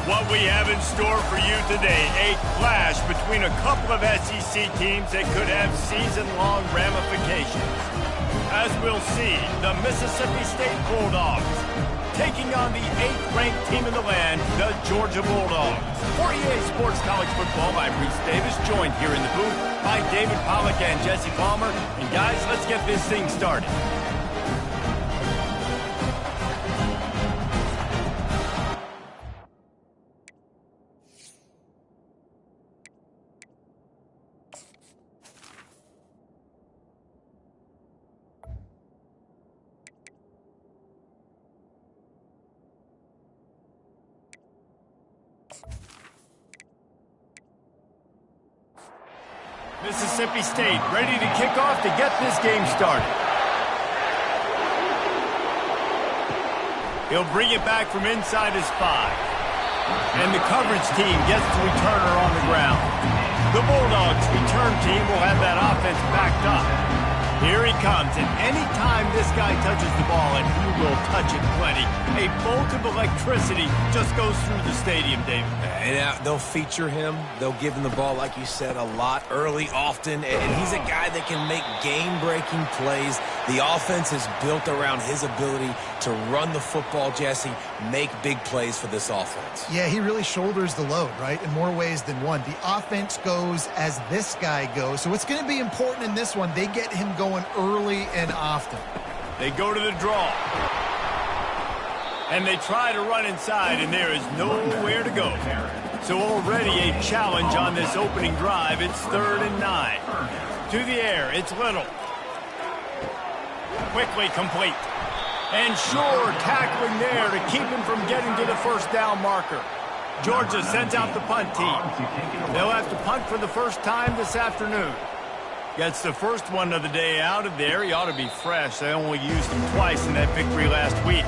What we have in store for you today, a clash between a couple of SEC teams that could have season-long ramifications. As we'll see, the Mississippi State Bulldogs taking on the 8th-ranked team in the land, the Georgia Bulldogs. For EA Sports College Football, I'm Reese Davis, joined here in the booth by David Pollack and Jesse Palmer. And guys, let's get this thing started. Mississippi State ready to kick off to get this game started. He'll bring it back from inside his 5. And the coverage team gets the returner on the ground. The Bulldogs return team will have that offense backed up. Here he comes, and anytime this guy touches the ball, and he will touch it plenty, a bolt of electricity just goes through the stadium, David. And they'll feature him. They'll give him the ball, like you said, a lot, early, often. And he's a guy that can make game-breaking plays. The offense is built around his ability to run the football, Jesse, make big plays for this offense. Yeah, he really shoulders the load, right, in more ways than one. The offense goes as this guy goes. So it's going to be important in this one. They get him going early and often. They go to the draw. And they try to run inside, and there is nowhere to go. So already a challenge on this opening drive. It's 3rd and 9. To the air, it's Little. Quickly complete. And sure, tackling there to keep him from getting to the first down marker. Georgia sends out the punt team. They'll have to punt for the first time this afternoon. Gets the first one of the day out of there. He ought to be fresh. They only used him twice in that victory last week.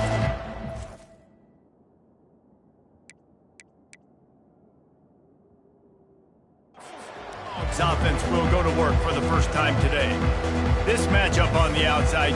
His offense will go to work for the first time today. This matchup on the outside.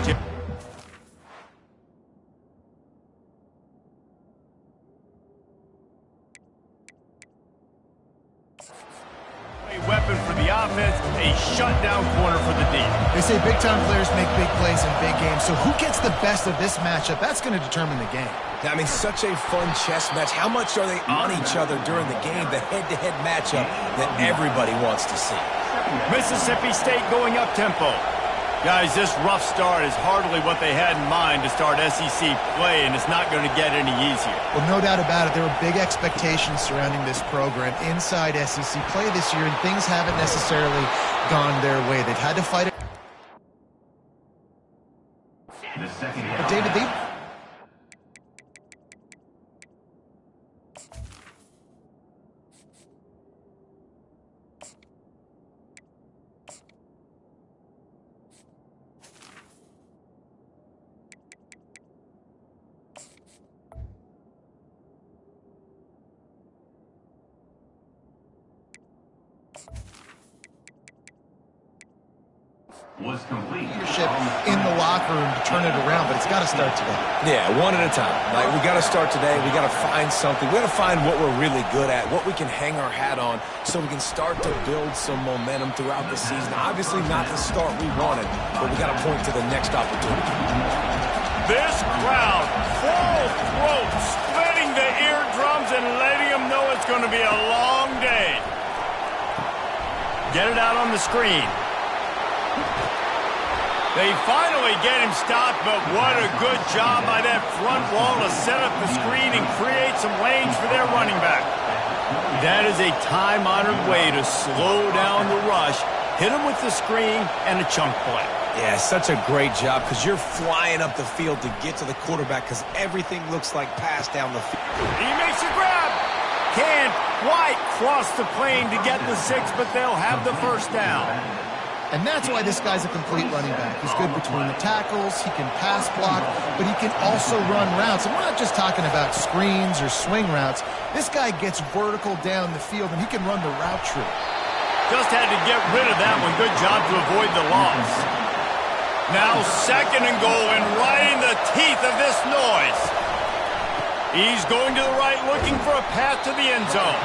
Weapon for the offense, a shutdown corner for the D. They say big-time players make big plays in big games, so who gets the best of this matchup? That's going to determine the game. I mean, such a fun chess match. How much are they on each other during the game, the head-to-head matchup that everybody wants to see? Mississippi State going up-tempo. Guys, this rough start is hardly what they had in mind to start SEC play, and it's not going to get any easier. Well, no doubt about it. There were big expectations surrounding this program inside SEC play this year, and things haven't necessarily gone their way. They've had to fight it. But David, was complete. Leadership in the locker room to turn it around, but it's got to start today. Yeah, one at a time. Like, we got to start today. We got to find something. We got to find what we're really good at, what we can hang our hat on, so we can start to build some momentum throughout the season. Obviously, not the start we wanted, but we got to point to the next opportunity. This crowd, full throat, splitting the eardrums and letting them know it's going to be a long day. Get it out on the screen. They finally get him stopped, but what a good job by that front wall to set up the screen and create some lanes for their running back. That is a time-honored way to slow down the rush, hit him with the screen, and a chunk play. Yeah, such a great job because you're flying up the field to get to the quarterback because everything looks like pass down the field. He makes a grab. Can't quite cross the plane to get the 6, but they'll have the first down. And that's why this guy's a complete running back. He's good between the tackles, he can pass block, but he can also run routes. And we're not just talking about screens or swing routes. This guy gets vertical down the field, and he can run the route tree. Just had to get rid of that one. Good job to avoid the loss. Now 2nd and goal, and right in the teeth of this noise. He's going to the right, looking for a path to the end zone.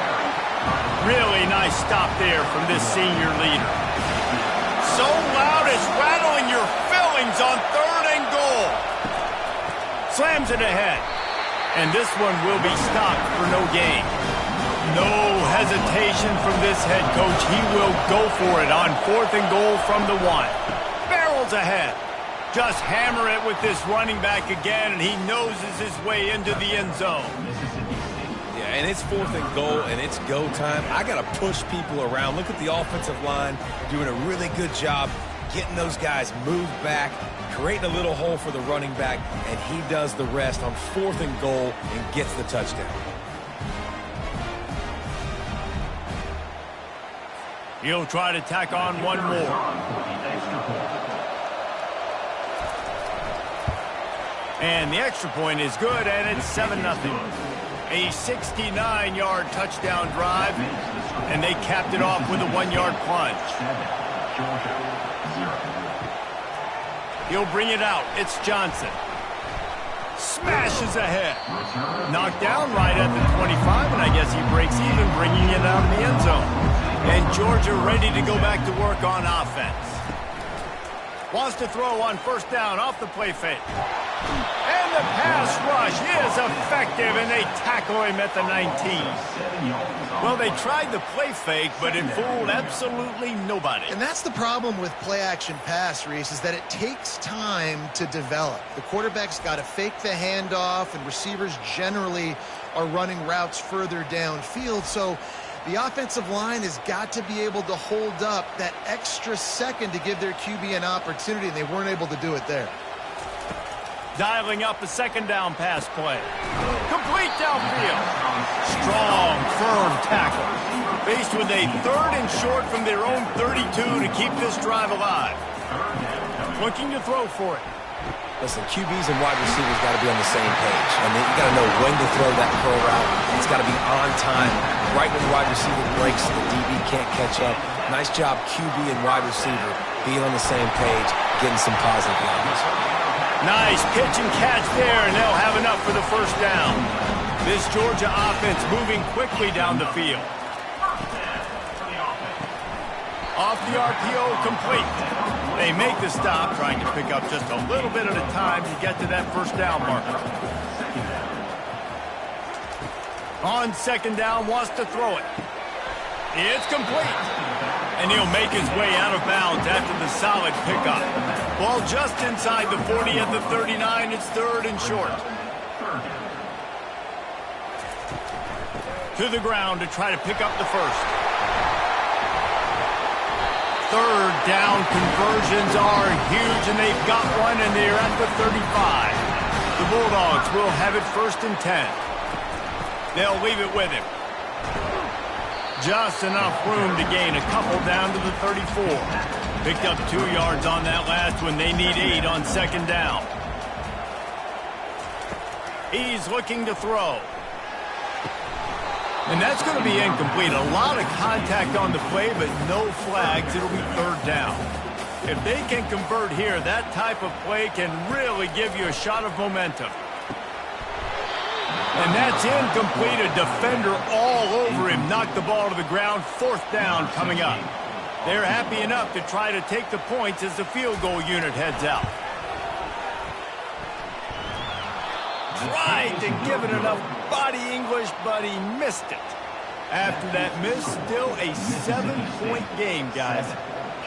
Really nice stop there from this senior leader. So loud it's rattling your fillings on 3rd and goal. Slams it ahead. And this one will be stopped for no gain. No hesitation from this head coach. He will go for it on 4th and goal from the 1. Barrels ahead. Just hammer it with this running back again, and he noses his way into the end zone. Yeah, and it's 4th and goal, and it's go time. I got to push people around. Look at the offensive line doing a really good job getting those guys moved back, creating a little hole for the running back, and he does the rest on 4th and goal and gets the touchdown. He'll try to tack on one more. And the extra point is good, and it's 7-0. A 69-yard touchdown drive, and they capped it off with a 1-yard plunge. He'll bring it out. It's Johnson. Smashes ahead. Knocked down right at the 25, and I guess he breaks even, bringing it out of the end zone. And Georgia ready to go back to work on offense. Wants to throw on 1st down off the play fake. And the pass rush is effective, and they tackle him at the 19. Well, they tried the play fake, but it fooled absolutely nobody. And that's the problem with play-action pass, Reese, is that it takes time to develop. The quarterback's got to fake the handoff, and receivers generally are running routes further downfield. So the offensive line has got to be able to hold up that extra second to give their QB an opportunity, and they weren't able to do it there. Dialing up a 2nd down pass play. Complete downfield. Strong, firm tackle. Faced with a 3rd and short from their own 32 to keep this drive alive. Looking to throw for it. Listen, QBs and wide receivers got to be on the same page. I mean, you got to know when to throw that curl route. It's got to be on time. Right when the wide receiver breaks, the DB can't catch up. Nice job, QB and wide receiver being on the same page, getting some positive yards. Nice pitch and catch there, and they'll have enough for the 1st down. This Georgia offense moving quickly down the field. Off the RPO, complete. They make the stop, trying to pick up just a little bit at a time to get to that 1st down marker. On 2nd down, wants to throw it. It's complete. And he'll make his way out of bounds after the solid pickup. Ball just inside the 40 at the 39. It's 3rd and short. To the ground to try to pick up the 1st. 3rd down conversions are huge, and they've got one, and they're at the 35. The Bulldogs will have it 1st and 10. They'll leave it with him. Just enough room to gain a couple down to the 34. Picked up 2 yards on that last one. They need 8 on 2nd down. He's looking to throw. And that's going to be incomplete. A lot of contact on the play, but no flags. It'll be 3rd down. If they can convert here, that type of play can really give you a shot of momentum. And that's incomplete. A defender all over him. Knocked the ball to the ground. 4th down coming up. They're happy enough to try to take the points as the field goal unit heads out. Tried to give it enough body English, but he missed it. After that miss, still a 7-point game, guys.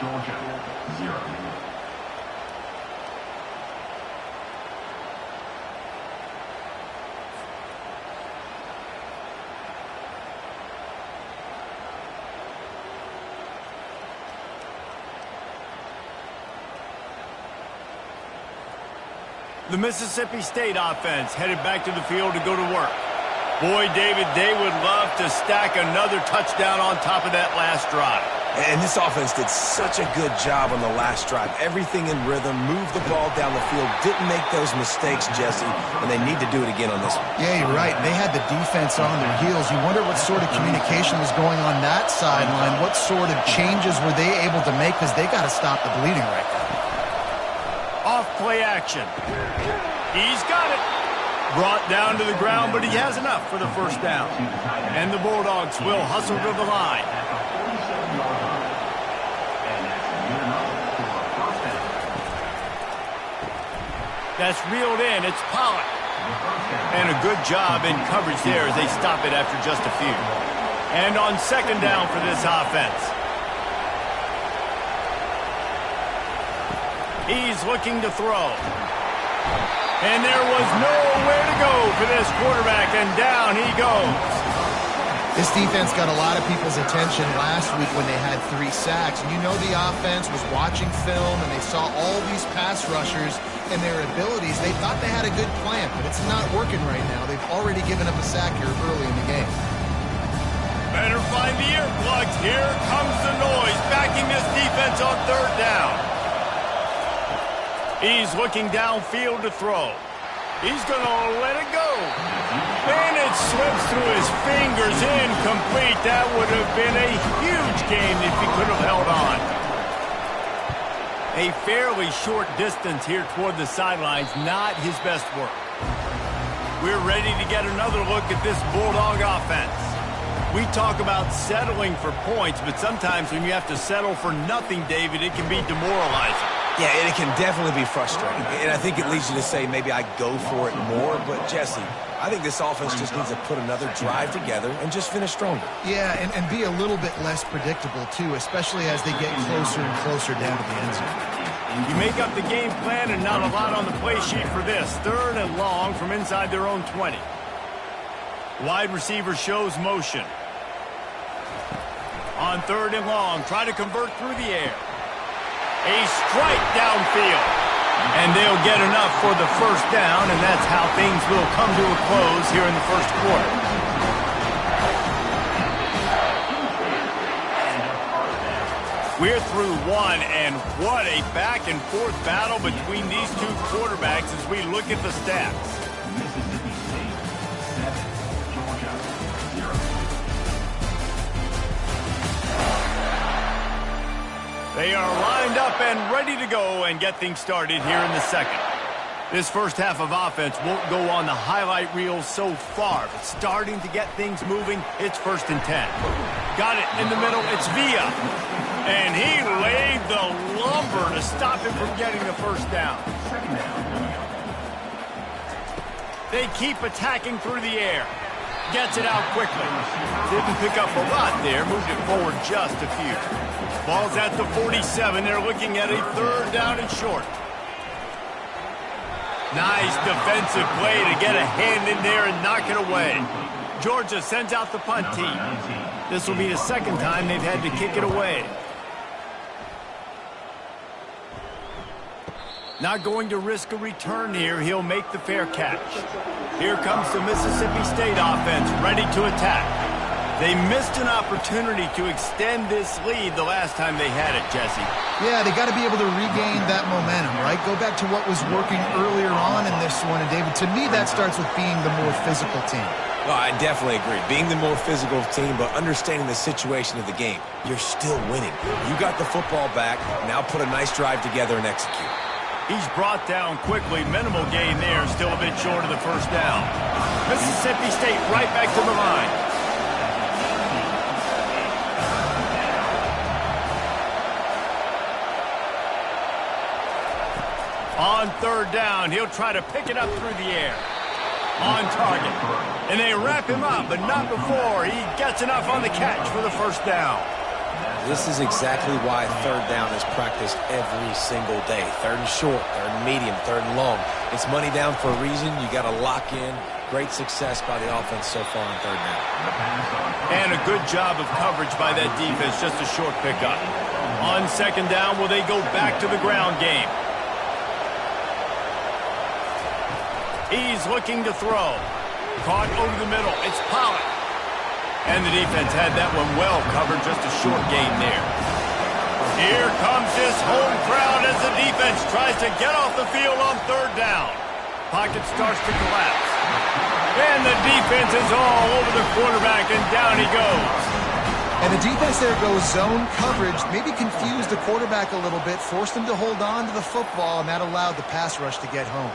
Georgia, 0. The Mississippi State offense headed back to the field to go to work. Boy, David, they would love to stack another touchdown on top of that last drive. And this offense did such a good job on the last drive. Everything in rhythm, moved the ball down the field, didn't make those mistakes, Jesse, and they need to do it again on this one. Yeah, you're right. They had the defense on their heels. You wonder what sort of communication was going on that sideline. What sort of changes were they able to make, because they got to stop the bleeding right now. Off play action. He's got it. Brought down to the ground, but he has enough for the first down. And the Bulldogs will hustle to the line. That's reeled in. It's Pollard. And a good job in coverage there as they stop it after just a few. And on second down for this offense. He's looking to throw. And there was nowhere to go for this quarterback, and down he goes. This defense got a lot of people's attention last week when they had 3 sacks. And you know the offense was watching film, and they saw all these pass rushers and their abilities. They thought they had a good plan, but it's not working right now. They've already given up a sack here early in the game. Better find the earplugs. Here comes the noise, backing this defense on third down. He's looking downfield to throw. He's going to let it go. And it slips through his fingers, incomplete. That would have been a huge gain if he could have held on. A fairly short distance here toward the sidelines, not his best work. We're ready to get another look at this Bulldog offense. We talk about settling for points, but sometimes when you have to settle for nothing, David, it can be demoralizing. Yeah, and it can definitely be frustrating. And I think it leads you to say maybe I go for it more. But, Jesse, I think this offense just needs to put another drive together and just finish stronger. Yeah, and be a little bit less predictable, too, especially as they get closer and closer down to the end zone. You make up the game plan and not a lot on the play sheet for this. Third and long from inside their own 20. Wide receiver shows motion. On third and long, try to convert through the air. A strike downfield. And they'll get enough for the first down, and that's how things will come to a close here in the first quarter. We're through one, and what a back-and-forth battle between these two quarterbacks as we look at the stats. Mississippi State 7, Georgia 0. They are lined up and ready to go and get things started here in the second. This first half of offense won't go on the highlight reel so far, but starting to get things moving, it's 1st and 10. Got it in the middle, it's Villa. And he laid the lumber to stop him from getting the first down. They keep attacking through the air. Gets it out quickly. Didn't pick up a lot there, moved it forward just a few. Ball's at the 47. They're looking at a 3rd down and short. Nice defensive play to get a hand in there and knock it away. Georgia sends out the punt team. This will be the 2nd time they've had to kick it away. Not going to risk a return here. He'll make the fair catch. Here comes the Mississippi State offense, ready to attack. They missed an opportunity to extend this lead the last time they had it, Jesse. Yeah, they got to be able to regain that momentum, right? Go back to what was working earlier on in this one. And, David, to me, that starts with being the more physical team. Well, I definitely agree. Being the more physical team, but understanding the situation of the game. You're still winning. You got the football back. Now put a nice drive together and execute. He's brought down quickly. Minimal gain there. Still a bit short of the first down. Mississippi State right back to the line. On 3rd down, he'll try to pick it up through the air. On target. And they wrap him up, but not before he gets enough on the catch for the first down. This is exactly why 3rd down is practiced every single day. 3rd and short, 3rd and medium, 3rd and long. It's money down for a reason. You got to lock in. Great success by the offense so far on 3rd down. And a good job of coverage by that defense, just a short pickup. On 2nd down, will they go back to the ground game? He's looking to throw. Caught over the middle. It's Pollard. And the defense had that one well covered, just a short gain there. Here comes this home crowd as the defense tries to get off the field on 3rd down. Pocket starts to collapse. And the defense is all over the quarterback, and down he goes. And the defense there goes zone coverage, maybe confused the quarterback a little bit, forced him to hold on to the football, and that allowed the pass rush to get home.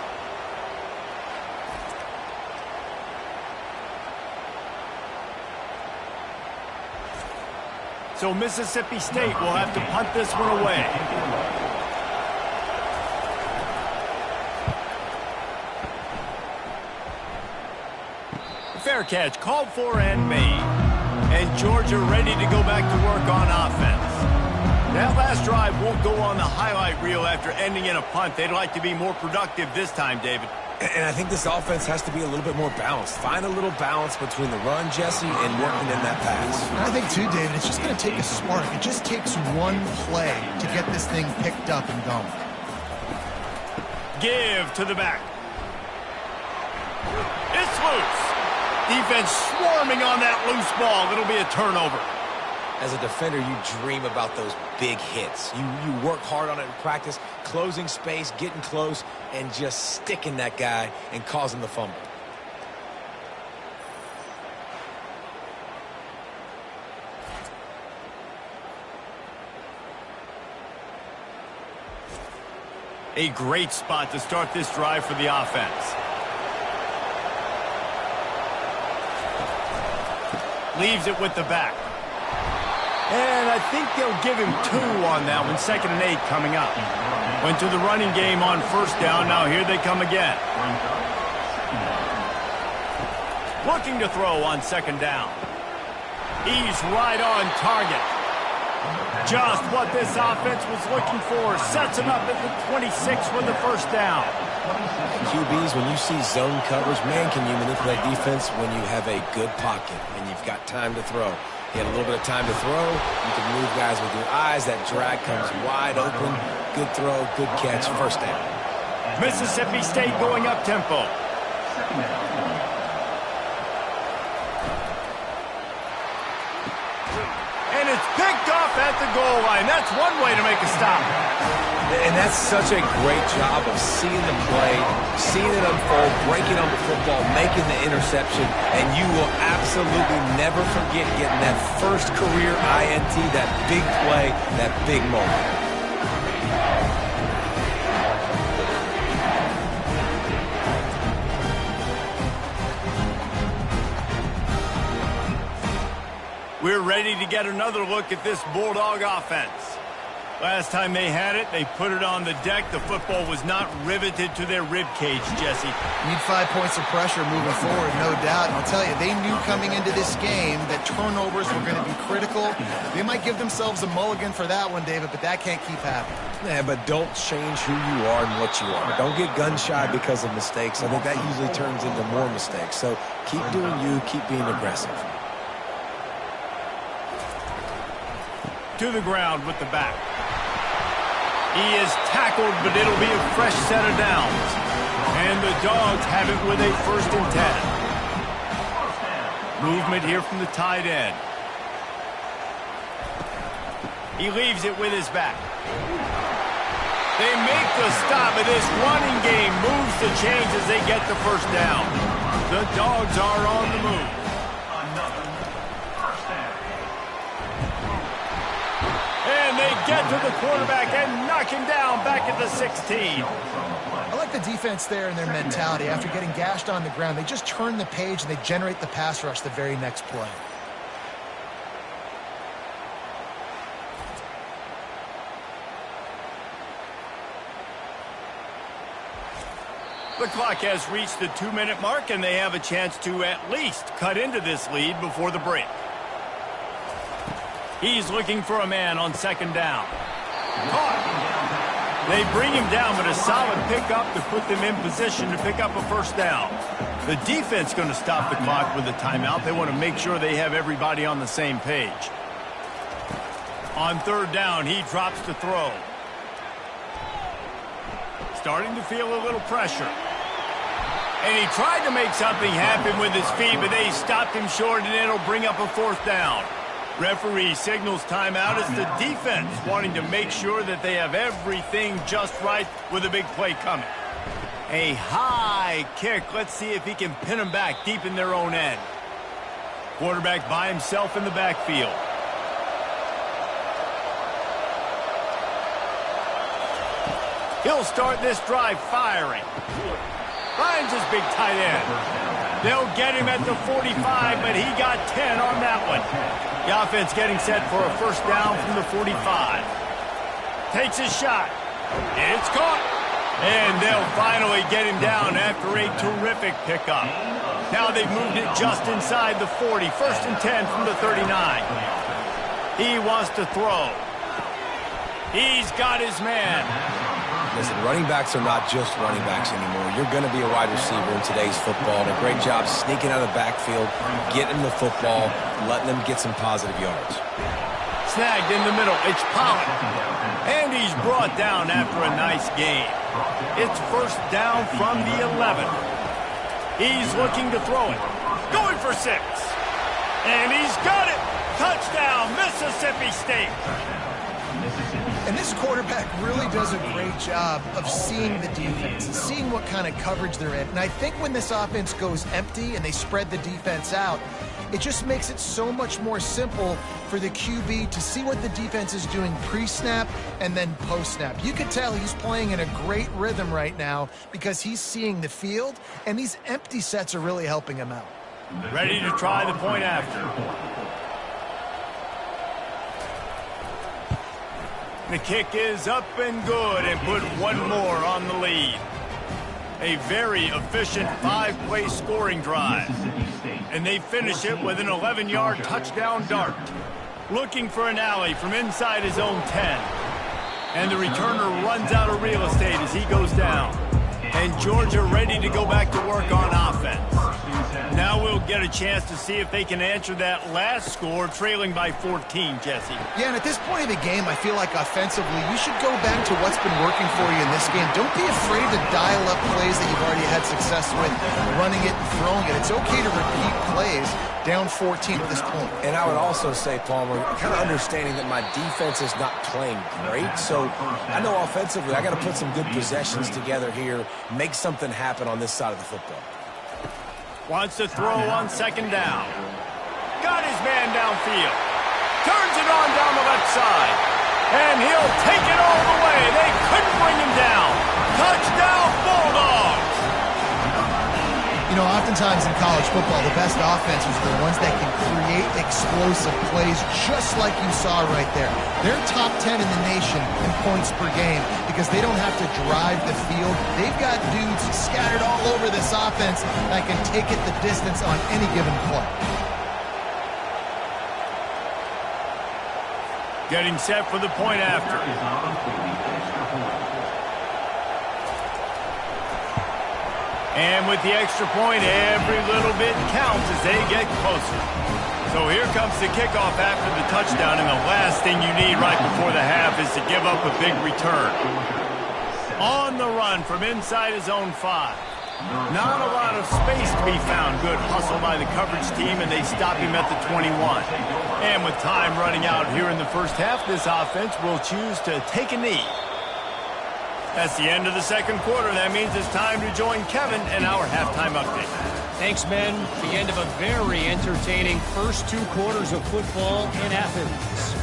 So Mississippi State will have to punt this one away. Fair catch, called for and made. And Georgia ready to go back to work on offense. That last drive won't go on the highlight reel after ending in a punt. They'd like to be more productive this time, David. And I think this offense has to be a little bit more balanced. Find a little balance between the run, Jesse, and working in that pass. And I think, too, David, it's just going to take a spark. It just takes one play to get this thing picked up and going. Give to the back. It's loose. Defense swarming on that loose ball. It'll be a turnover. As a defender, you dream about those big hits. You work hard on it in practice, closing space, getting close, and just sticking that guy and causing the fumble. A great spot to start this drive for the offense. Leaves it with the back. And I think they'll give him 2 on that one. 2nd and 8 coming up. Went to the running game on first down. Now here they come again. Looking to throw on 2nd down. He's right on target. Just what this offense was looking for. Sets him up at the 26 for the first down. QBs, when you see zone coverage, man, can you manipulate defense when you have a good pocket and you've got time to throw. You had a little bit of time to throw. You can move guys with your eyes. That drag comes wide open. Good throw, good catch, first down. Mississippi State going up tempo. And it's picked off at the goal line. That's one way to make a stop. And that's such a great job of seeing the play, seeing it unfold, breaking on the football, making the interception, and you will absolutely never forget getting that first career INT, that big play, that big moment. We're ready to get another look at this Bulldog offense. Last time they had it, they put it on the deck. The football was not riveted to their rib cage, Jesse. Need 5 points of pressure moving forward, no doubt. And I'll tell you, they knew coming into this game that turnovers were going to be critical. They might give themselves a mulligan for that one, David, but that can't keep happening. Yeah, but don't change who you are and what you are. Don't get gun-shy because of mistakes. I think that usually turns into more mistakes. So keep doing you, keep being aggressive. To the ground with the back. He is tackled, but it'll be a fresh set of downs. And the Dogs have it with a 1st and 10. Movement here from the tight end. He leaves it with his back. They make the stop, but this running game moves the chains as they get the first down. The Dogs are on the move. And they get to the quarterback and knock him down back at the 16. I like the defense there and their mentality. After getting gashed on the ground, they just turn the page and they generate the pass rush the very next play. The clock has reached the 2-minute mark, and they have a chance to at least cut into this lead before the break. He's looking for a man on 2nd down. Caught. They bring him down, but a solid pickup to put them in position to pick up a first down. The defense going to stop the clock with a timeout. They want to make sure they have everybody on the same page. On 3rd down, he drops to throw. Starting to feel a little pressure. And he tried to make something happen with his feet, but they stopped him short, and it'll bring up a 4th down. Referee signals timeout as the defense wanting to make sure that they have everything just right with a big play coming. A high kick. Let's see if he can pin them back deep in their own end. Quarterback by himself in the backfield. He'll start this drive firing. Finds his big tight end. They'll get him at the 45, but he got 10 on that one. The offense getting set for a first down from the 45. Takes his shot. It's caught. And they'll finally get him down after a terrific pickup. Now they've moved it just inside the 40. First and 10 from the 39. He wants to throw. He's got his man. Listen, running backs are not just running backs anymore. You're going to be a wide receiver in today's football. And a great job sneaking out of the backfield, getting the football, letting them get some positive yards. Snagged in the middle. It's Pollard. And he's brought down after a nice gain. It's first down from the 11. He's looking to throw it. Going for 6. And he's got it. Touchdown, Mississippi State. And this quarterback really does a great job of seeing the defense, seeing what kind of coverage they're in. And I think when this offense goes empty and they spread the defense out, it just makes it so much more simple for the QB to see what the defense is doing pre-snap and then post-snap. You can tell he's playing in a great rhythm right now because he's seeing the field, and these empty sets are really helping him out. Ready to try the point after. The kick is up and good and put one more on the lead. A very efficient 5-play scoring drive. And they finish it with an 11-yard touchdown dart. Looking for an alley from inside his own 10. And the returner runs out of real estate as he goes down. And Georgia ready to go back to work on offense. Now we'll get a chance to see if they can answer that last score, trailing by 14, Jesse. Yeah, and at this point of the game, I feel like offensively, you should go back to what's been working for you in this game. Don't be afraid to dial up plays that you've already had success with, running it and throwing it. It's okay to repeat plays down 14 at this point. And I would also say, Palmer, kind of understanding that my defense is not playing great, so I know offensively I got to put some good possessions together here, make something happen on this side of the football. Wants to throw on second down. Got his man downfield. Turns it on down the left side. And he'll take it all the way. They couldn't bring him down. Touchdown, Bulldogs! You know, oftentimes in college football, the best offenses are the ones that can create explosive plays just like you saw right there. They're top 10 in the nation in points per game because they don't have to drive the field. They've got dudes scattered all over this offense that can take it the distance on any given play. Getting set for the point after. And with the extra point, every little bit counts as they get closer. So here comes the kickoff after the touchdown, and the last thing you need right before the half is to give up a big return. On the run from inside his own 5. Not a lot of space to be found. Good hustle by the coverage team, and they stop him at the 21. And with time running out here in the first half, this offense will choose to take a knee. That's the end of the second quarter. That means it's time to join Kevin in our halftime update. Thanks, men. The end of a very entertaining first 2 quarters of football in Athens.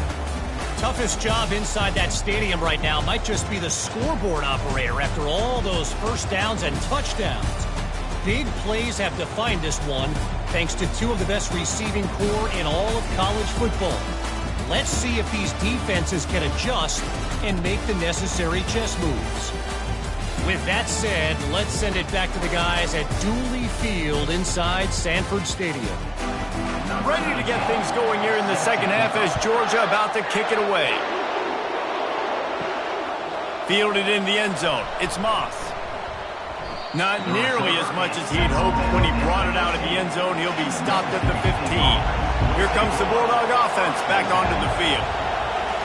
Toughest job inside that stadium right now might just be the scoreboard operator after all those first downs and touchdowns. Big plays have defined this one, thanks to 2 of the best receiving corps in all of college football. Let's see if these defenses can adjust and make the necessary chess moves. With that said, let's send it back to the guys at Dooley Field inside Sanford Stadium. Ready to get things going here in the second half as Georgia about to kick it away. Fielded in the end zone. It's Moss. Not nearly as much as he'd hoped when he brought it out of the end zone. He'll be stopped at the 15. Here comes the Bulldog offense back onto the field.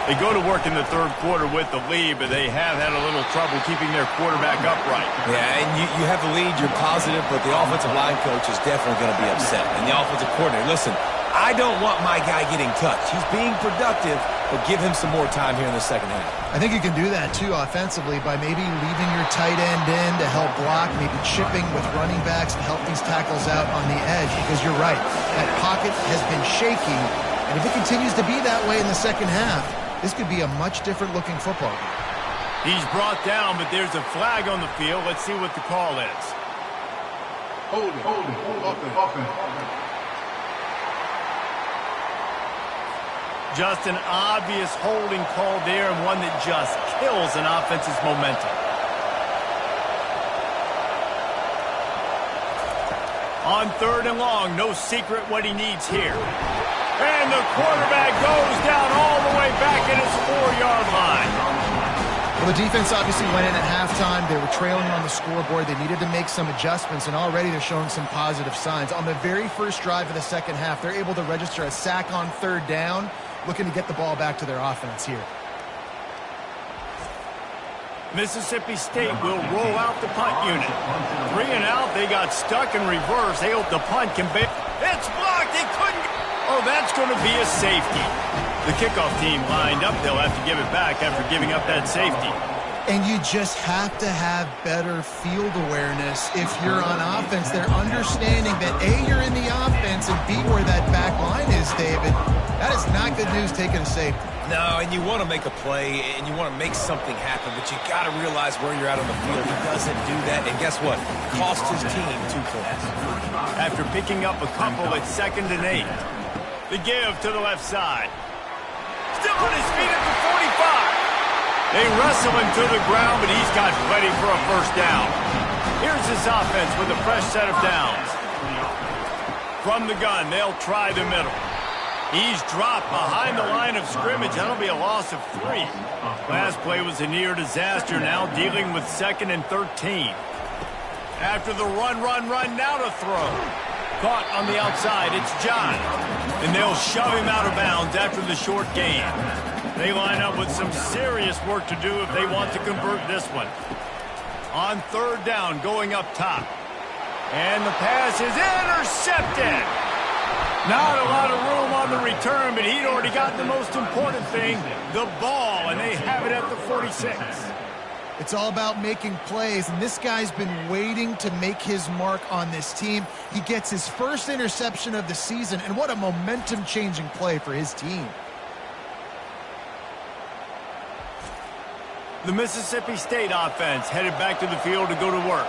They go to work in the third quarter with the lead, but they have had a little trouble keeping their quarterback upright. Yeah, and you have the lead, you're positive, but the offensive line coach is definitely going to be upset. And the offensive coordinator, listen, I don't want my guy getting touched. He's being productive, but give him some more time here in the second half. I think you can do that, too, offensively, by maybe leaving your tight end in to help block, maybe chipping with running backs to help these tackles out on the edge, because you're right, that pocket has been shaky, and if it continues to be that way in the second half, this could be a much different looking football game. He's brought down, but there's a flag on the field. Let's see what the call is. Hold it. Just an obvious holding call there, and one that just kills an offense's momentum. On 3rd and long, no secret what he needs here. And the quarterback goes down all the way back at his 4-yard line. Well, the defense obviously went in at halftime. They were trailing on the scoreboard. They needed to make some adjustments, and already they're showing some positive signs. On the very first drive of the second half, they're able to register a sack on 3rd down, looking to get the ball back to their offense here. Mississippi State will roll out the punt unit. 3 and out, they got stuck in reverse. They hope the punt can be... It's blocked! He couldn't... Oh, that's going to be a safety. The kickoff team lined up. They'll have to give it back after giving up that safety. And you just have to have better field awareness if you're on offense. They're understanding that, A, you're in the offense, and B, where that back line is, David. That is not good news taking a safety. No, and you want to make a play, and you want to make something happen, but you got to realize where you're out on the field. He doesn't do that, and guess what? Cost his team 2 points. After picking up a couple at 2nd and 8. The give to the left side. Still on his feet at the 45. They wrestle him to the ground, but he's got plenty for a first down. Here's his offense with a fresh set of downs. From the gun, they'll try the middle. He's dropped behind the line of scrimmage. That'll be a loss of 3. Last play was a near disaster, now dealing with 2nd and 13. After the run, now to throw. Caught on the outside, it's John. And they'll shove him out of bounds after the short gain. They line up with some serious work to do if they want to convert this one. On 3rd down, going up top. And the pass is intercepted. Not a lot of room on the return, but he'd already gotten the most important thing, the ball, and they have it at the 46. It's all about making plays, and this guy's been waiting to make his mark on this team. He gets his first interception of the season, and what a momentum-changing play for his team. The Mississippi State offense headed back to the field to go to work.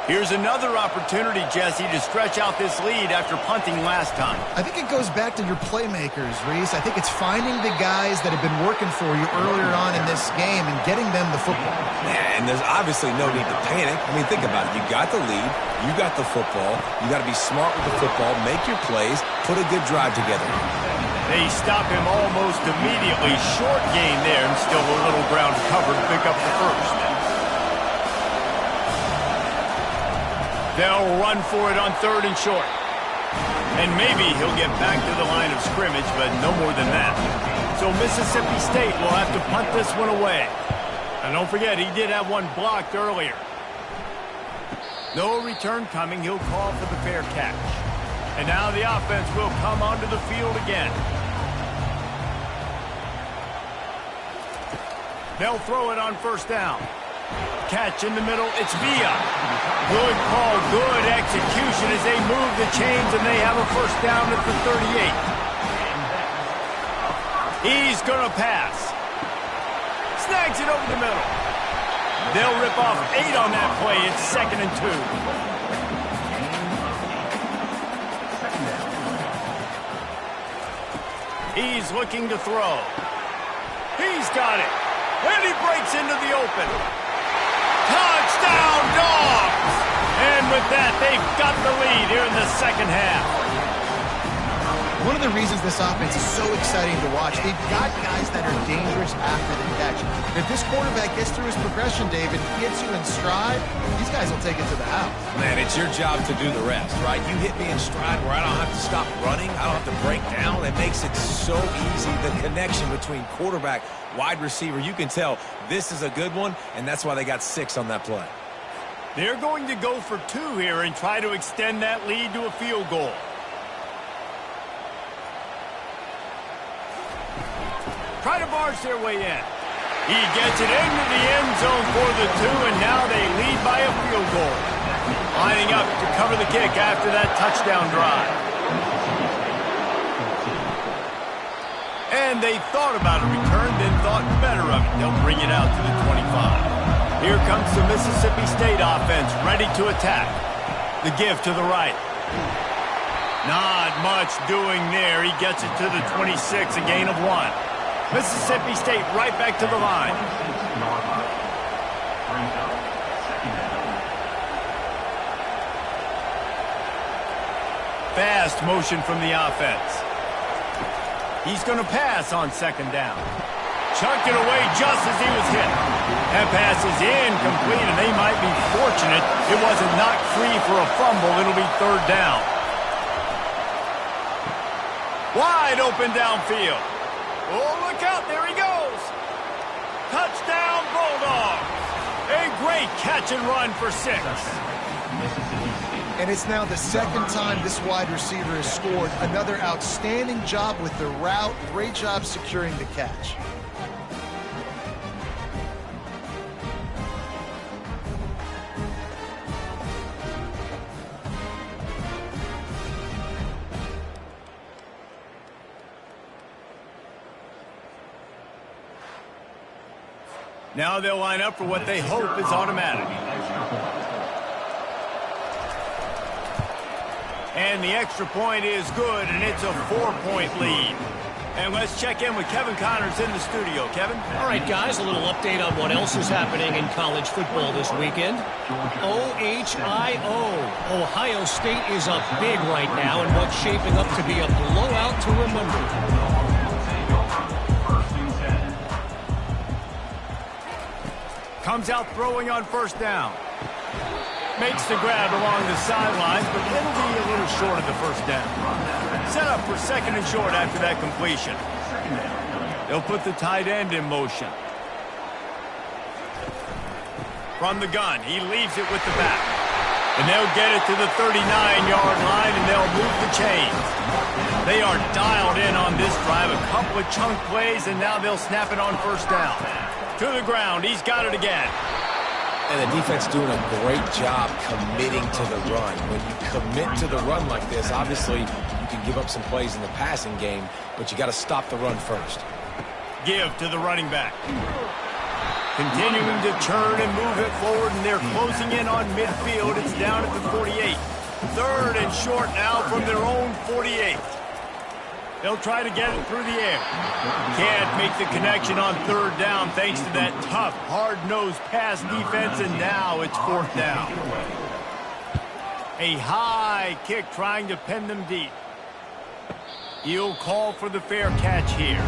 Here's another opportunity, Jesse, to stretch out this lead after punting last time. I think it goes back to your playmakers, Reese. I think it's finding the guys that have been working for you earlier on in this game and getting them the football. Yeah, and there's obviously no need to panic. I mean, think about it. You got the lead. You got the football. You got to be smart with the football, make your plays, put a good drive together. They stop him almost immediately. Short gain there, and still a little ground covered to pick up the first. They'll run for it on 3rd and short. And maybe he'll get back to the line of scrimmage, but no more than that. So Mississippi State will have to punt this one away. And don't forget, he did have one blocked earlier. No return coming. He'll call for the fair catch. And now the offense will come onto the field again. They'll throw it on 1st down. Catch in the middle, it's Villa. Good call, good execution as they move the chains, and they have a first down at the 38. He's going to pass. Snags it over the middle. They'll rip off 8 on that play. It's 2nd and 2. He's looking to throw. He's got it. And he breaks into the open. Touchdown, Dogs! And with that, they've got the lead here in the second half. One of the reasons this offense is so exciting to watch, they've got guys that are dangerous after the catch. If this quarterback gets through his progression, David, gets you in stride, these guys will take it to the house. Man, it's your job to do the rest, right? You hit me in stride where I don't have to stop running. I don't have to break down. It makes it so easy. The connection between quarterback, wide receiver, you can tell this is a good one, and that's why they got 6 on that play. They're going to go for 2 here and try to extend that lead to a field goal. Try to barge their way in. He gets it into the end zone for the 2, and now they lead by a field goal. Lining up to cover the kick after that touchdown drive. And they thought about a return, then thought better of it. They'll bring it out to the 25. Here comes the Mississippi State offense, ready to attack. The give to the right. Not much doing there. He gets it to the 26, a gain of 1. Mississippi State right back to the line. Fast motion from the offense. He's going to pass on 2nd down. Chucked it away just as he was hit. That pass is incomplete, and they might be fortunate it wasn't knocked free for a fumble. It'll be 3rd down. Wide open downfield. Oh, look out. There he goes. Touchdown, Bulldogs. A great catch and run for 6. And it's now the 2nd time this wide receiver has scored. Another outstanding job with the route. Great job securing the catch. Now they'll line up for what they hope is automatic. And the extra point is good, and it's a 4-point lead. And let's check in with Kevin Connors in the studio. Kevin? All right, guys, a little update on what else is happening in college football this weekend. OHIO. Ohio State is up big right now in what's shaping up to be a blowout to remember. Comes out throwing on 1st down. Makes the grab along the sidelines, but it'll be a little short of the 1st down. Set up for 2nd and short after that completion. They'll put the tight end in motion. From the gun, he leaves it with the back. And they'll get it to the 39-yard line, and they'll move the chains. They are dialed in on this drive. A couple of chunk plays, and now they'll snap it on 1st down. To the ground. He's got it again. And the defense doing a great job committing to the run. When you commit to the run like this, obviously you can give up some plays in the passing game, but you got to stop the run first. Give to the running back. Continuing to turn and move it forward, and they're closing in on midfield. It's down at the 48. 3rd and short now from their own 48. They'll try to get it through the air. Can't make the connection on 3rd down thanks to that tough, hard-nosed pass defense, and now it's 4th down. A high kick trying to pin them deep. He'll call for the fair catch here.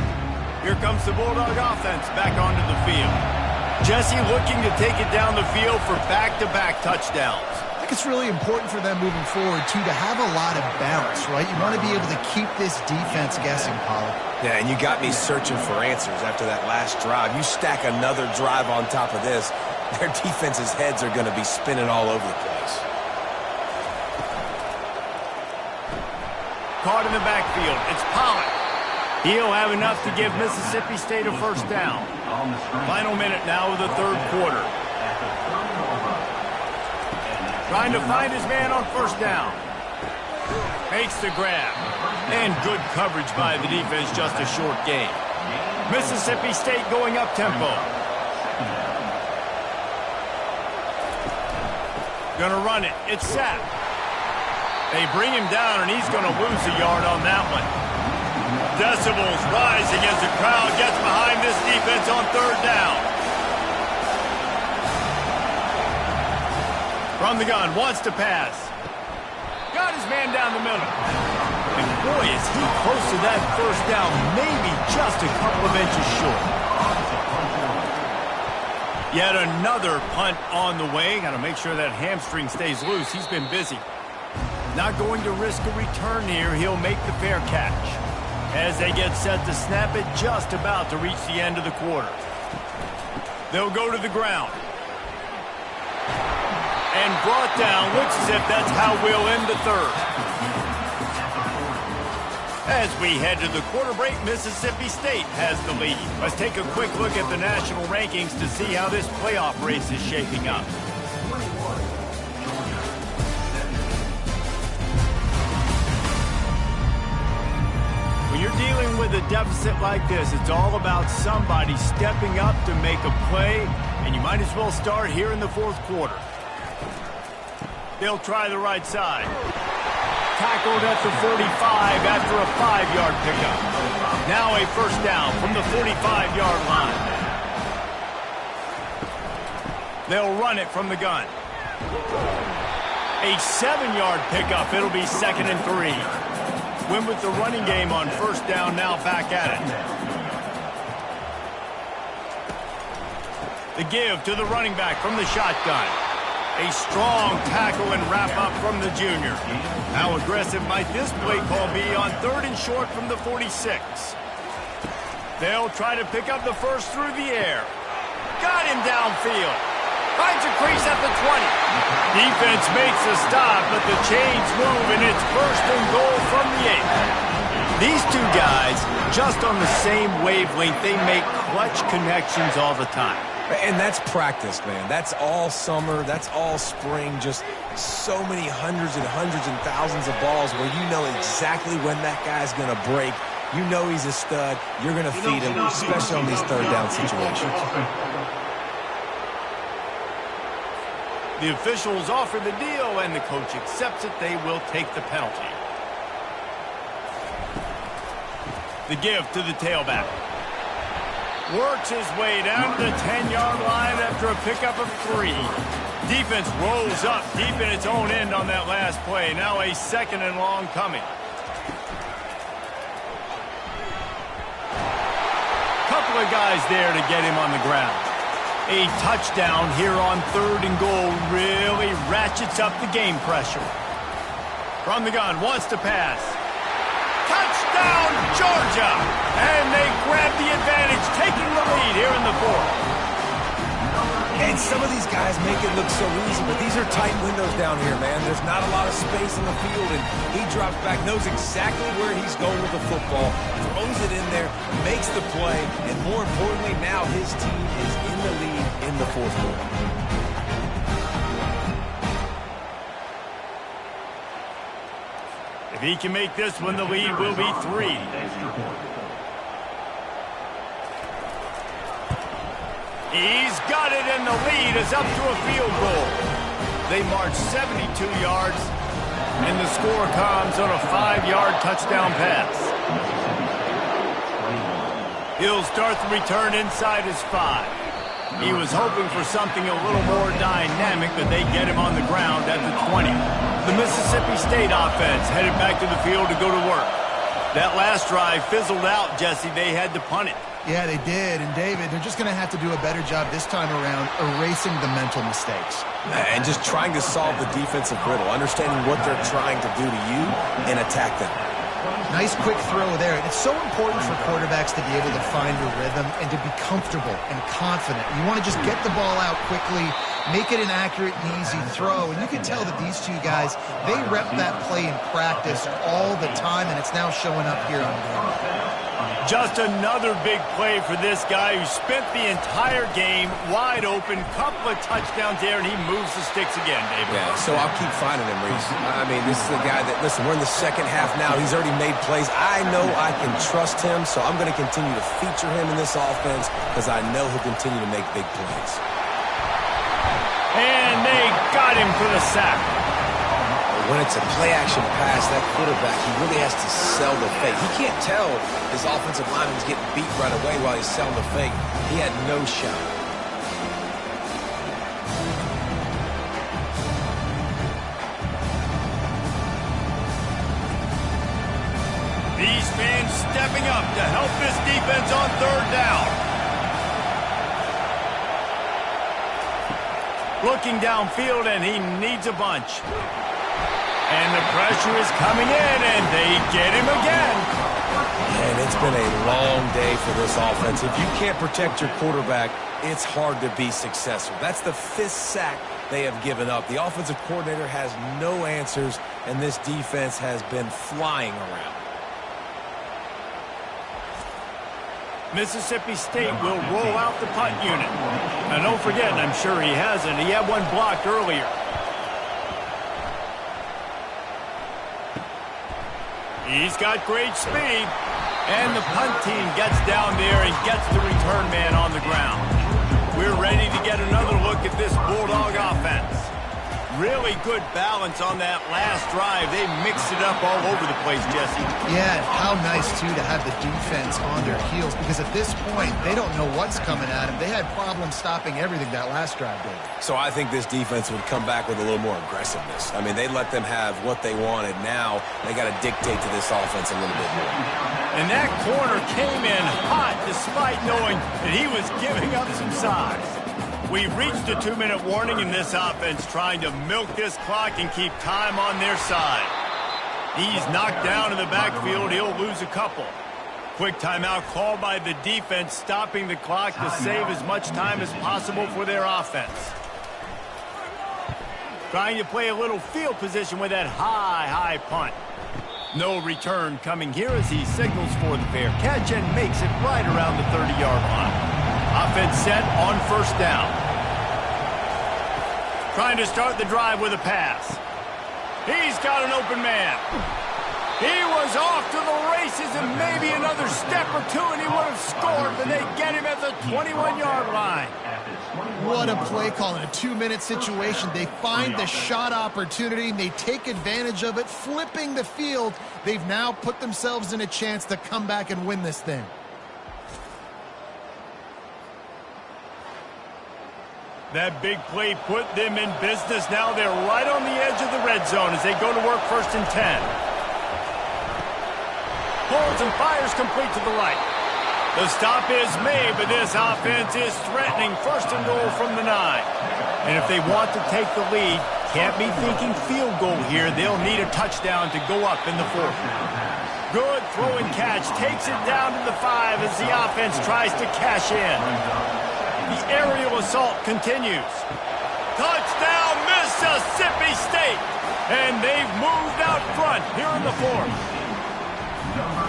Here comes the Bulldog offense back onto the field. Jesse looking to take it down the field for back-to-back touchdowns. I think it's really important for them moving forward, too, to have a lot of balance, right? You want to be able to keep this defense guessing, Pollard. Yeah, and you got me searching for answers after that last drive. You stack another drive on top of this, their defense's heads are going to be spinning all over the place. Caught in the backfield. It's Pollard. He'll have enough to give Mississippi State a 1st down. Final minute now of the 3rd quarter. Trying to find his man on 1st down. Makes the grab. And good coverage by the defense, just a short gain. Mississippi State going up-tempo. Gonna run it. It's Sapp. They bring him down, and he's gonna lose a yard on that one. Decibels rising as the crowd gets behind this defense on 3rd down. From the gun, wants to pass. Got his man down the middle. And boy, is he close to that 1st down, maybe just a couple of inches short. Yet another punt on the way. Got to make sure that hamstring stays loose. He's been busy. Not going to risk a return here. He'll make the fair catch. As they get set to snap it, just about to reach the end of the quarter. They'll go to the ground. And brought down. Looks as if that's how we'll end the 3rd. As we head to the quarter break, Mississippi State has the lead. Let's take a quick look at the national rankings to see how this playoff race is shaping up. When you're dealing with a deficit like this, it's all about somebody stepping up to make a play, and you might as well start here in the 4th quarter. They'll try the right side. tackled at the 45 after a 5-yard pickup. Now a first down from the 45-yard line. They'll run it from the gun. A 7-yard pickup. It'll be 2nd and 3. Win with the running game on first down, now back at it. The give to the running back from the shotgun. A strong tackle and wrap-up from the junior. How aggressive might this play call be on 3rd and short from the 46? They'll try to pick up the first through the air. Got him downfield. Finds a crease at the 20. Defense makes a stop, but the chains move, and it's 1st and goal from the 8. These two guys, just on the same wavelength, they make clutch connections all the time. And that's practice, man. That's all summer. That's all spring. Just so many hundreds and thousands of balls where you know exactly when that guy's going to break. You know he's a stud. You're going to feed him, especially on these 3rd down situations. The officials offer the deal, and the coach accepts it. They will take the penalty. The give to the tailback. Works his way down to the 10-yard line after a pickup of 3. Defense rolls up deep in its own end on that last play. Now a 2nd and long coming. Couple of guys there to get him on the ground. A touchdown here on 3rd and goal really ratchets up the game pressure. From the gun, wants to pass. Touchdown, Georgia! And they grab the advantage, taking the lead here in the 4th. And some of these guys make it look so easy, but these are tight windows down here, man. There's not a lot of space in the field, and he drops back, knows exactly where he's going with the football, throws it in there, makes the play, and more importantly, now his team is in the lead in the 4th quarter. If he can make this one, the lead will be 3. He's got it, and the lead is up to a field goal. They march 72 yards, and the score comes on a 5-yard touchdown pass. He'll start the return inside his 5. He was hoping for something a little more dynamic, but they get him on the ground at the 20. The Mississippi State offense headed back to the field to go to work. That last drive fizzled out, Jesse. They had to punt it. Yeah, they did. And, David, they're just going to have to do a better job this time around erasing the mental mistakes. And just trying to solve the defensive riddle, understanding what they're trying to do to you and attack them. Nice quick throw there. And it's so important for quarterbacks to be able to find a rhythm and to be comfortable and confident. You want to just get the ball out quickly, make it an accurate and easy throw. And you can tell that these two guys, they rep that play in practice all the time, and it's now showing up here on game. Just another big play for this guy who spent the entire game wide open. Couple of touchdowns there, and he moves the sticks again, David. Yeah, so I'll keep finding him, Reese. I mean, this is the guy that, listen, we're in the 2nd half now. He's already made plays. I know I can trust him, so I'm going to continue to feature him in this offense because I know he'll continue to make big plays. And they got him for the sack. When it's a play-action pass, that quarterback, he really has to sell the fake. He can't tell his offensive lineman's getting beat right away while he's selling the fake. He had no shot. These fans stepping up to help this defense on 3rd down. Looking downfield, and he needs a bunch. And the pressure is coming in, and they get him again. And it's been a long day for this offense. If you can't protect your quarterback, it's hard to be successful. That's the 5th sack they have given up. The offensive coordinator has no answers, and this defense has been flying around. Mississippi State will roll out the punt unit. Now, don't forget, and I'm sure he hasn't, he had one blocked earlier. He's got great speed, and the punt team gets down there and gets the return man on the ground. We're ready to get another look at this Bulldog offense. really good balance on that last drive. They mixed it up all over the place, Jesse. Yeah, how nice, too, to have the defense on their heels, because at this point, they don't know what's coming at them. They had problems stopping everything that last drive, David. So I think this defense would come back with a little more aggressiveness. I mean, they let them have what they wanted. Now they got to dictate to this offense a little bit more. And that corner came in hot despite knowing that he was giving up some size. We've reached a 2-minute warning in this offense, trying to milk this clock and keep time on their side. He's knocked down in the backfield. He'll lose a couple. Quick timeout called by the defense, stopping the clock to save as much time as possible for their offense. Trying to play a little field position with that high punt. No return coming here as he signals for the fair catch and makes it right around the 30-yard line. Offense set on first down. Trying to start the drive with a pass. He's got an open man. He was off to the races and maybe another step or two and he would have scored, but they get him at the 21-yard line. What a play call in a 2-minute situation. They find the shot opportunity. They take advantage of it, flipping the field. They've now put themselves in a chance to come back and win this thing. That big play put them in business. Now they're right on the edge of the red zone as they go to work 1st and 10. Pulls and fires complete to the right. The stop is made, but this offense is threatening 1st and goal from the 9. And if they want to take the lead, can't be thinking field goal here. They'll need a touchdown to go up in the 4th. Good throw and catch. Takes it down to the 5 as the offense tries to cash in. The aerial assault continues. Touchdown, Mississippi State! And they've moved out front here in the 4th.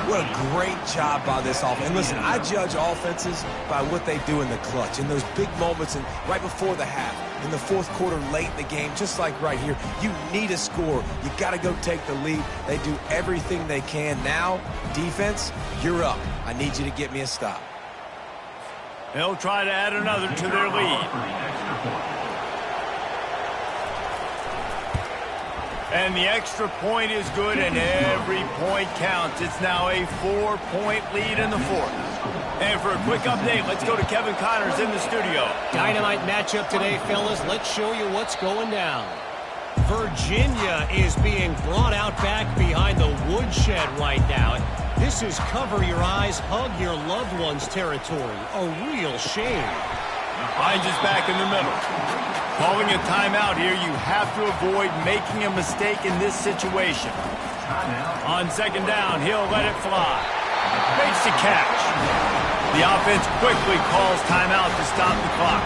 What a great job by this offense. And listen, I judge offenses by what they do in the clutch, in those big moments and right before the half, in the 4th quarter, late in the game, just like right here. You need a score. You got to go take the lead. They do everything they can. Now, defense, you're up. I need you to get me a stop. They'll try to add another to their lead. And the extra point is good, and every point counts. It's now a 4-point lead in the 4th. And for a quick update, let's go to Kevin Connors in the studio. Dynamite matchup today, fellas. Let's show you what's going down. Virginia is being brought out back behind the woodshed right now. This is cover your eyes, hug your loved ones territory. A real shame. Hines is back in the middle. Calling a timeout here, you have to avoid making a mistake in this situation. On 2nd down, he'll let it fly. Makes the catch. The offense quickly calls timeout to stop the clock.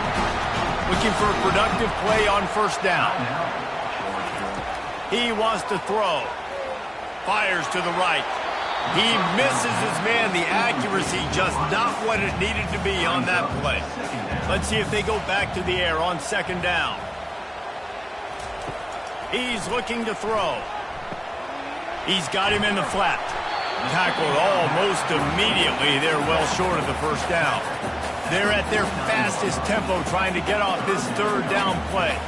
Looking for a productive play on 1st down. He wants to throw. Fires to the right. He misses his man. The accuracy just not what it needed to be on that play. Let's see if they go back to the air on 2nd down. He's looking to throw. He's got him in the flat. Tackled almost immediately. They're well short of the 1st down. They're at their fastest tempo trying to get off this 3rd down play.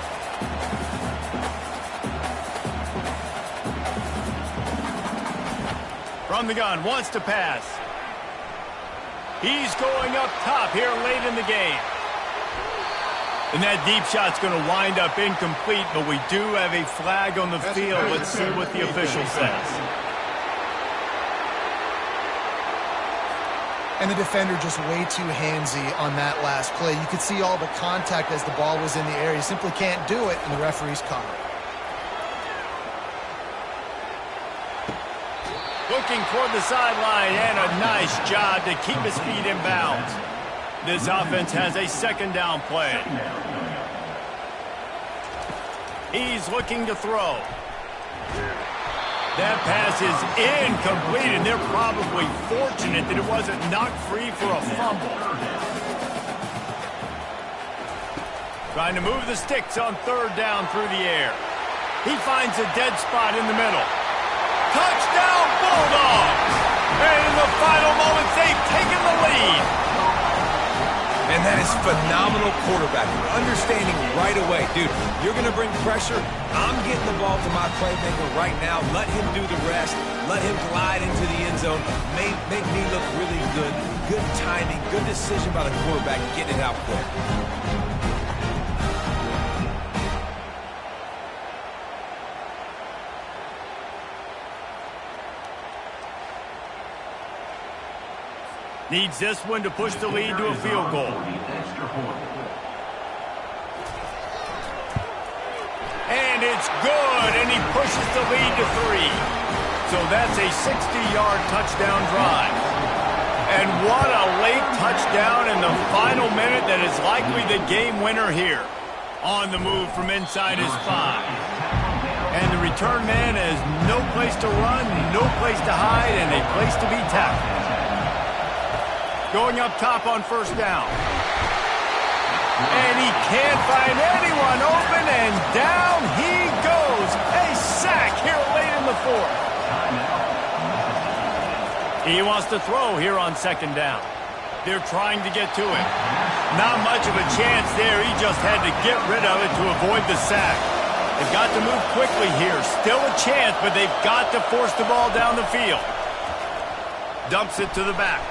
From the gun, wants to pass. He's going up top here late in the game. And that deep shot's going to wind up incomplete, but we do have a flag on the field. Let's see what the official says. And the defender just way too handsy on that last play. You could see all the contact as the ball was in the air. You simply can't do it, and the referee's caught it. Looking toward the sideline, and a nice job to keep his feet in bounds. This offense has a 2nd down play. He's looking to throw. That pass is incomplete, and they're probably fortunate that it wasn't knocked free for a fumble. Trying to move the sticks on 3rd down through the air. He finds a dead spot in the middle. Touchdown, Bulldogs! And in the final moments, they've taken the lead. And that is phenomenal quarterbacking. Understanding right away, dude, you're going to bring pressure. I'm getting the ball to my playmaker right now. Let him do the rest. Let him glide into the end zone. Make me look really good. Good timing, good decision by the quarterback, getting it out quick. Needs this one to push the lead to a field goal. And it's good, and he pushes the lead to 3. So that's a 60-yard touchdown drive. And what a late touchdown in the final minute that is likely the game winner here. On the move from inside his 5. And the return man has no place to run, no place to hide, and a place to be tackled. Going up top on first down. And he can't find anyone open, and down he goes. A sack here late in the 4th. He wants to throw here on second down. They're trying to get to him. Not much of a chance there. He just had to get rid of it to avoid the sack. They've got to move quickly here. Still a chance, but they've got to force the ball down the field. Dumps it to the back.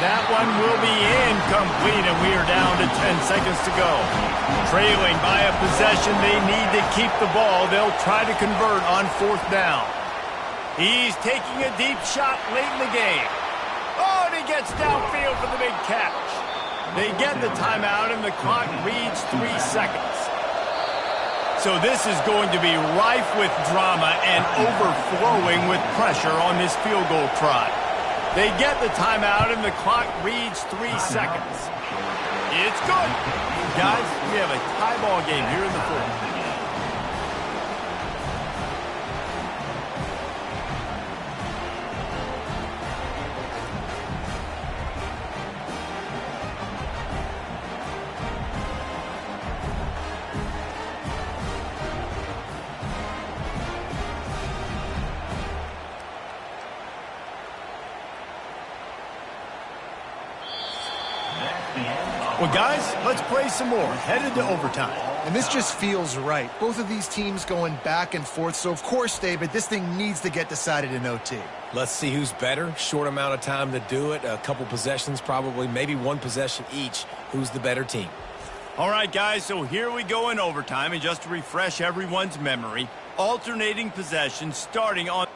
That one will be incomplete, and we are down to 10 seconds to go. Trailing by a possession, they need to keep the ball. They'll try to convert on fourth down. He's taking a deep shot late in the game. Oh, and he gets downfield for the big catch. They get the timeout, and the clock reads 3 seconds. So this is going to be rife with drama and overflowing with pressure on this field goal try. They get the timeout, and the clock reads 3 seconds. It's good. Guys, we have a tie ball game here in the 4th. Well, guys, let's play some more. Headed to overtime. And this just feels right. Both of these teams going back and forth. So, of course, David, this thing needs to get decided in OT. Let's see who's better. Short amount of time to do it. A couple possessions probably. Maybe one possession each. Who's the better team? All right, guys, so here we go in overtime. And just to refresh everyone's memory, alternating possessions starting on...